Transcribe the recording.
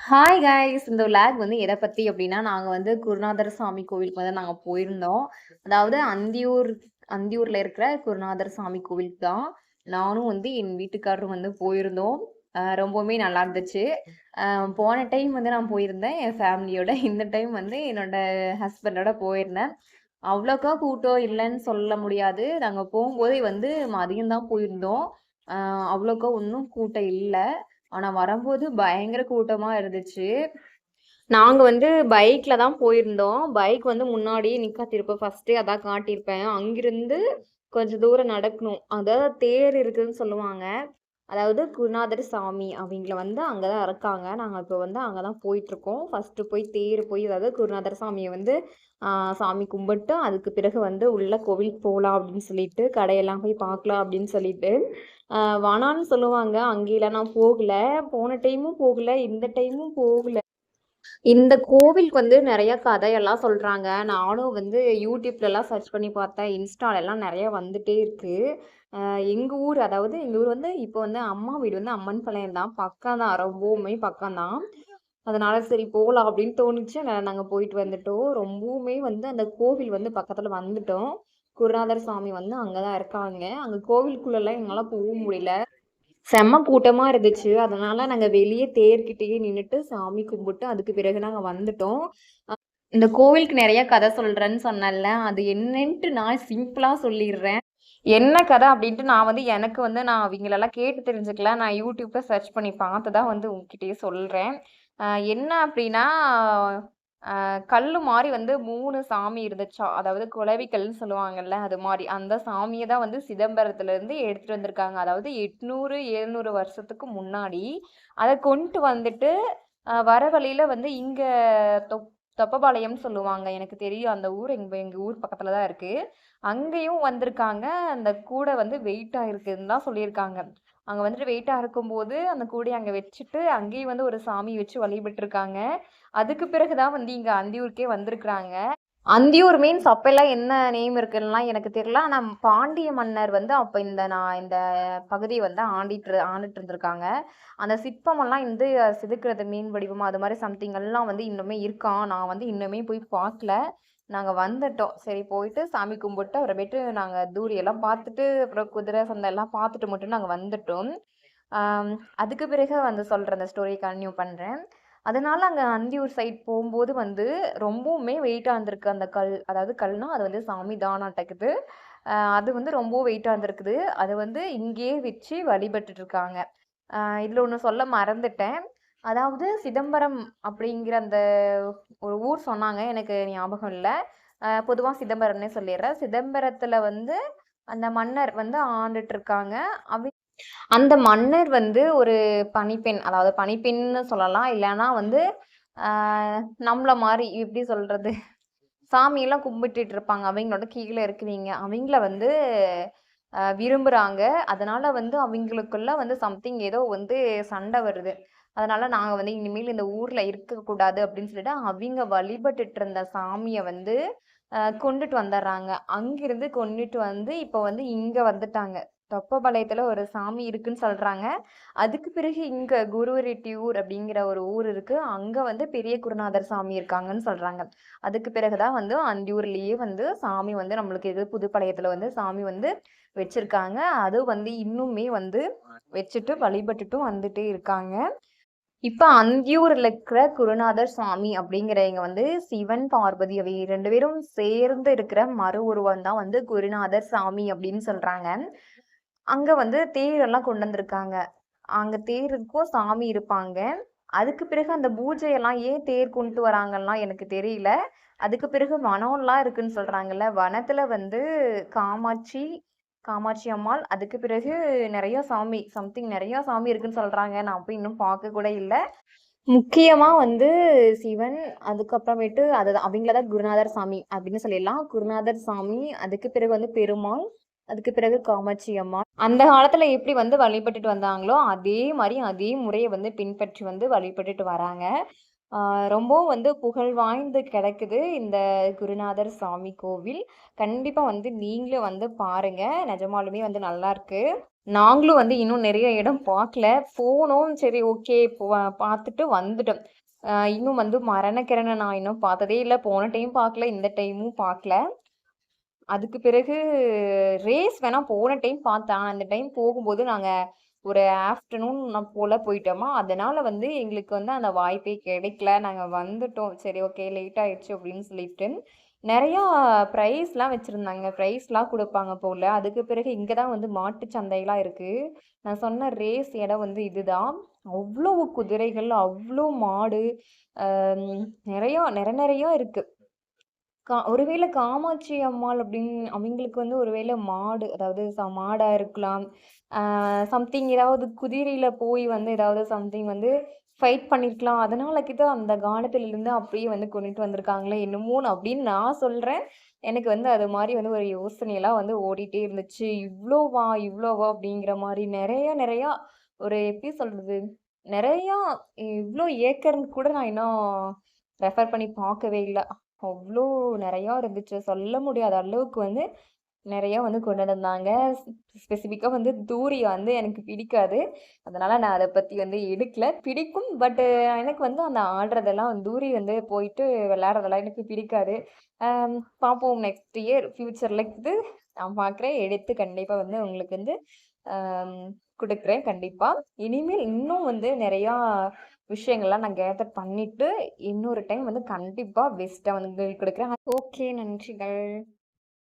Hi guys! இந்த vlog வந்து எத பத்தி அப்டின்னா, நாங்க வந்து குருநாதர் சாமி கோவிலுக்கு வந்து நாங்க போயிருந்தோம். அதாவது அந்தியூர்ல இருக்கிற குருநாதர் சாமி கோவிலுக்கு தான். நானும் வந்து என் வீட்டுக்காரரும் வந்து போயிருந்தோம். ரொம்பவுமே நல்லா இருந்துச்சு. போன டைம் வந்து நான் போயிருந்தேன் என் ஃபேமிலியோட. இந்த டைம் வந்து என்னோட ஹஸ்பண்டோட போயிருந்தேன். அவ்வளோக்கா கூட்டம் இல்லன்னு சொல்ல முடியாது. நாங்க போம்போதே வந்து மதியம் தான் போயிருந்தோம். அ அவ்வளோக்கா ஒண்ணும் கூட்டம் இல்ல. ஆனா வரும்போது பயங்கர கூட்டமா இருந்துச்சு. நாங்க வந்து பைக்ல தான் போயிருந்தோம். பைக் வந்து முன்னாடியே நிக்காட்டியிருப்பேன். ஃபர்ஸ்ட்டே அதான் காட்டியிருப்பேன். அங்கிருந்து கொஞ்சம் தூரம் நடக்கணும். அதாவது தேர் இருக்குன்னு சொல்லுவாங்க. அதாவது குருநாதர் சாமி அவிங்கள வந்து அங்க தான் இருக்காங்க. நாங்க இப்ப வந்து அங்க தான் போயிட்டுருக்கோம். ஃபர்ஸ்ட்டு போய் தேர் போய் அதாவது குருநாதர் சாமிய வந்து ஆ சாமி கும்பிட்டு, அதுக்கு பிறகு வந்து உள்ள கோவிலுக்கு போலாம் அப்படின்னு சொல்லிட்டு, கடையெல்லாம் போய் பார்க்கலாம் அப்படின்னு சொல்லிட்டு, வேணான்னு சொல்லுவாங்க. அங்கேலாம் நான் போகல. போன டைமும் போகல. இந்த டைமும் போகல. இந்த கோவிலுக்கு வந்து நெறைய கதையெல்லாம் சொல்றாங்க. நானும் வந்து YouTubeலலாம் சர்ச் பண்ணி பார்த்தேன். இன்ஸ்டாலலாம் நெறைய வந்துட்டே இருக்கு. அ எங்க ஊர் அதாவது எங்க ஊர் வந்து இப்போ வந்து அம்மா வீடு வந்து அம்மன்பாளையம் தான். பக்கம் தான். ரொம்பவுமே பக்கம் தான். அதனால சரி போலாம் அப்படின்னு தோணுச்சு. நாங்க போயிட்டு வந்துட்டோம். ரொம்பவுமே வந்து அந்த கோவில் வந்து பக்கத்துல வந்துட்டோம். குருநாதர் சாமி வந்து அங்க தான் இருக்காங்க. அங்க கோவிலுக்குள்ளலாம் எங்களால போ முடியல. செம்ம கூட்டமா இருந்துச்சு. அதனால நாங்க வெளிய தேர்கிட்டயே நின்னுட்டு சாமி கும்பிட்டு, அதுக்கு பிறகு நாங்க வந்துட்டோம். இந்த கோவிலுக்கு நெறைய கதை சொல்றேன்னு சொன்னேன்ல, அது என்னன்ட்டு நான் சிம்பிளா சொல்லிர்றேன். என்ன கதை அப்டின்ட்டு நான் வந்து எனக்கு வந்து நான் அவிங்களெல்லாம் கேட்டு தெரிஞ்சுக்கல. நான் YouTubeல சர்ச் பண்ணி பார்த்து தான் வந்து உங்ககிட்டயே சொல்றேன். அ என்ன அப்டின்னா, கல்லு மாரி வந்து 3 சாமி இருந்துச்சாம். அதாவது குளவி கல்லுன்னு சொல்லுவாங்கல்ல, அது மாரி. அந்த சாமிய தான் வந்து சிதம்பரத்துலருந்து எடுத்துட்டு வந்திருக்காங்க. அதாவது 800, 700 வருஷத்துக்கு முன்னாடி. அத கொண்ட்டு வந்துட்டு, வர வழியில வந்து இங்க தொப் தொப்பபாளையம்னு சொல்லுவாங்க. எனக்கு தெரியும் அந்த ஊர். எங்க எங்க ஊர் பக்கத்துல தான் இருக்கு. அங்கேயும் வந்திருக்காங்க. அந்த கூடை வந்து வெயிட்டா இருக்குன்னு தான் சொல்லியிருக்காங்க. அங்க வந்துட்டு வெயிட்டா இருக்கும்போது, அந்த கூடைய அங்க வச்சுட்டு, அங்கேயும் வந்து ஒரு சாமி வச்சு வழிபட்டுருக்காங்க. அதுக்கு பிறகு தான் வந்து இங்க அந்தியூருக்கே வந்திருக்கிறாங்க. அந்தியூர் மீன்ஸ் அப்பல்லாம் என்ன நேம் இருக்குன்னுலாம் எனக்கு தெரியல. ஆனா பாண்டிய மன்னர் வந்து அப்ப இந்த பகுதிய வந்து ஆண்டுட்டு இருந்திருக்காங்க. அந்த சிற்பமெல்லாம் வந்து செதுக்குறது மீன் வடிவமா அது மாரி சம்திங் எல்லாம் வந்து இன்னுமே இருக்காம். நான் வந்து இன்னுமே போய் பார்க்கல. நாங்க வந்துட்டோம். சரி போயிட்டு சாமி கும்பிட்டு அப்புறமேட்டு நாங்க தூரியெல்லாம் பார்த்துட்டு, அப்புறம் குதிரை சந்தை எல்லாம் பார்த்துட்டு மட்டும் நாங்க வந்துட்டோம். ஆம், அதுக்கு பிறகு வந்து சொல்றேன். அந்த ஸ்டோரிய கன்டின்யூ பண்றேன். அதனால அங்க அந்தியூர் சைட் போம்போது வந்து ரொம்பவுமே வெயிட்டா இருந்திருக்கு அந்த கல். அதாவது கல்னா அது வந்து சாமி தானாட்டக்குது. அது வந்து ரொம்ப வெயிட்டா இருந்திருக்குது. அத வந்து இங்கேயே வச்சு வழிபட்டுட்டு இருக்காங்க. இதுல ஒண்ணு சொல்ல மறந்துட்டேன். அதாவது சிதம்பரம் அப்படிங்கிற அந்த ஒரு ஊர் சொன்னாங்க. எனக்கு ஞாபகம் இல்ல. பொதுவா சிதம்பரம்னே சொல்லிர்றேன். சிதம்பரத்துல வந்து அந்த மன்னர் வந்து ஆண்டுட்டு இருக்காங்க. அந்த மன்னர் வந்து ஒரு பணிப்பெண். அதாவது பணிப்பெண்ன்னு சொல்லலாம். இல்லன்னா வந்து ஆ நம்மள மாரி எப்படி சொல்றது? சாமியெல்லாம் கும்பிட்டுட்டு இருப்பாங்க. அவைங்களோட கீழ இருக்கிறவங்க. அவைங்கள வந்து விரும்புறாங்க. அதனால வந்து அவிங்களுக்குள்ள வந்து சம்திங் ஏதோ வந்து சண்டை வருது. அதனால நாங்க வந்து இனிமேல் இந்த ஊர்ல இருக்கக்கூடாது அப்படின்னு சொல்லிட்டு, அவிங்க வழிபட்டுட்டு இருந்த சாமிய வந்து கொண்டுட்டு வந்துர்றாங்க. அங்கிருந்து கொண்டுட்டு வந்து இப்ப வந்து இங்க வந்துட்டாங்க. தொப்பபாளையத்துல ஒரு சாமி இருக்குன்னு சொல்றாங்க. அதுக்கு பிறகு இங்க குருவரெட்டியூர் அப்படிங்கிற ஒரு ஊர் இருக்கு. அங்க வந்து பெரிய குருநாதர் சாமி இருக்காங்கன்னு சொல்றாங்க. அதுக்கு பிறகு தான் வந்து அந்தியூர்லயே வந்து சாமி வந்து நம்மளுக்கு இது புதுப்பாளையத்துல வந்து சாமி வந்து வச்சிருக்காங்க. அது வந்து இன்னுமே வந்து வச்சுட்டு வழிபட்டுட்டும் வந்துட்டே இருக்காங்க. இப்ப அந்தியூர்ல இருக்கிற குருநாதர் சுவாமி அப்படிங்கிறவங்க வந்து சிவன், பார்வதி அவை 2 பேரும் சேர்ந்து இருக்கிற மறு உருவம் தான் வந்து குருநாதர் சாமி அப்படின்னு சொல்றாங்க. அங்க வந்து தேரெல்லாம் கொண்டு வந்திருக்காங்க. அங்க தேர் இருக்கும், சாமி இருப்பாங்க. அதுக்கு பிறகு அந்த பூஜையெல்லாம் ஏன் தேர் கொண்டு வராங்கலாம் எனக்கு தெரியல. அதுக்கு பிறகு வனம்லாம் இருக்குன்னு சொல்றாங்கல்ல. வனத்துல வந்து காமாட்சி, காமாட்சி அம்மாள், அதுக்கு பிறகு நெறைய சாமி, சம்திங் நெறைய சாமி இருக்குன்னு சொல்றாங்க. நான் போய் இன்னும் பார்க்க கூட இல்ல. முக்கியமா வந்து சிவன், அதுக்கப்புறமேட்டு அதுதான் அவிங்கள தான் குருநாதர் சாமி அப்படின்னு சொல்லிடலாம். குருநாதர் சாமி, அதுக்கு பிறகு வந்து பெருமாள், அதுக்கு பிறகு காமாட்சி அம்மா. அந்த காலத்துல எப்படி வந்து வழிபட்டுட்டு வந்தாங்களோ, அதே மாரி அதே முறைய வந்து பின்பற்றி வந்து வழிபட்டுட்டு வராங்க. ஆ ரொம்பவும் வந்து புகழ் வாய்ந்து கிடக்குது இந்த குருநாதர் சாமி கோவில். கண்டிப்பா வந்து நீங்களும் வந்து பாருங்க. நிஜமாலுமே வந்து நல்லாருக்கு. நாங்களும் வந்து இன்னும் நெறைய இடம் பார்க்கல. போனோம். சரி ஓகே பார்த்துட்டு வந்துட்டோம். இன்னும் வந்து மரணக்கிரண நான் இன்னும் பார்த்ததே இல்ல. போன டைம் பார்க்கல. இந்த டைமும் பார்க்கல. அதுக்கு பிறகு ரேஸ் வேணா போன டைம் பார்த்தேன். அந்த டைம் போகும்போது நாங்க ஒரு ஆஃப்டர்நூன் போல போயிட்டோமா, அதனால வந்து எங்களுக்கு வந்து அந்த வாய்ப்பே கிடைக்கல. நாங்க வந்துட்டோம். சரி ஓகே லேட் ஆயிடுச்சு அப்படின்னு சொல்லிட்டு. நெறையா பிரைஸ்லாம் வச்சிருந்தாங்க. பிரைஸ்லாம் குடுப்பாங்க போல. அதுக்கு பிறகு இங்க தான் வந்து மாட்டு சந்தைலாம் இருக்கு. நான் சொன்ன ரேஸ் இடம் வந்து இதுதான். அவ்ளோ குதிரைகள், அவ்ளோ மாடு, அ நெறையா நெறையா இருக்கு. ஒருவேளை காமாட்சி அம்மாள் அவிங்களுக்கு வந்து ஒருவேளை மாடு, அதாவது மாடா இருக்கலாம். சம்திங் ஏதாவது குதிரையில போய் வந்து ஏதாவது சம்திங் வந்து ஃபைட் பண்ணியிருக்கலாம். அதனால அந்த காலத்துல இருந்து அப்படியே வந்து கொண்டுட்டு வந்திருக்காங்களோ என்னமோன்னு அப்படின்னு நான் சொல்றேன். எனக்கு வந்து அது மாரி வந்து ஒரு யோசனைலாம் வந்து ஓடிட்டே இருந்துச்சு. இவ்ளோவா? இவ்ளோவா? அப்படிங்கிற மாரி நெறையா ஒரு எப்படி சொல்றது? நெறையா இவ்ளோ ஏக்கர்ன்னு கூட நான் இன்னும் ரெஃபர் பண்ணி பார்க்கவே இல்ல. அவ்ளோ நெறையா இருந்துச்சு. சொல்ல முடியாத அளவுக்கு வந்து நெறையா வந்து கொண்டு வந்தாங்க. ஸ்பெசிஃபிக்கா வந்து தூரி வந்து எனக்கு பிடிக்காது. அதனால நான் அத பத்தி வந்து எடுக்கல. பிடிக்கும். பட் எனக்கு வந்து அந்த ஆடுறதெல்லாம் தூரி வந்து போயிட்டு விளையாடுறதெல்லாம் எனக்கு பிடிக்காது. அம் பார்ப்போம் நெக்ஸ்ட் இயர் ஃபியூச்சர்ல இது நான் பார்க்குறேன். எடுத்து கண்டிப்பா வந்து உங்களுக்கு வந்து அம் குடுக்குறேன் கண்டிப்பா. இனிமேல் இன்னும் வந்து நெறையா விஷயங்கள்லாம் நான் கேதர் பண்ணிட்டு, இன்னொரு டைம் வந்து கண்டிப்பா பெஸ்ட்டா வந்து குடுக்குறேன். ஓகே நன்றிகள்.